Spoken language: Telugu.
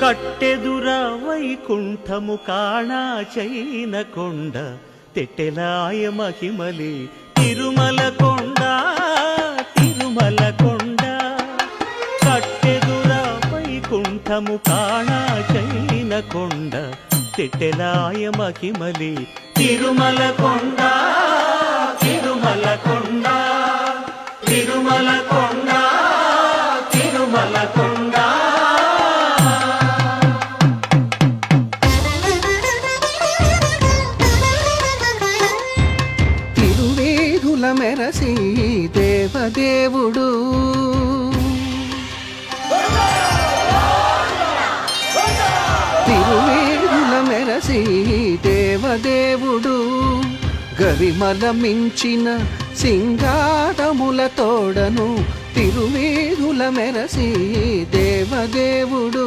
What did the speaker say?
కట్టెదుర వైకుంఠము కాణా చైన కొండ తెట్టెలాయ మహిమలి తిరుమల కొండ తిరుమల కొండ కట్టెదుర వైకుంఠము కాణా చైన కొండ తెట్టెలాయ మహిమలి తిరుమల కొండ తిరుమల కొండ తిరుమల కొండ తిరుమల కొండ మెరసి దేవదేవుడు తిరువేదుల మెరసి దేవదేవుడు గరిమల మించిన సింగారముల తోడను తిరువేదుల మెరసి దేవదేవుడు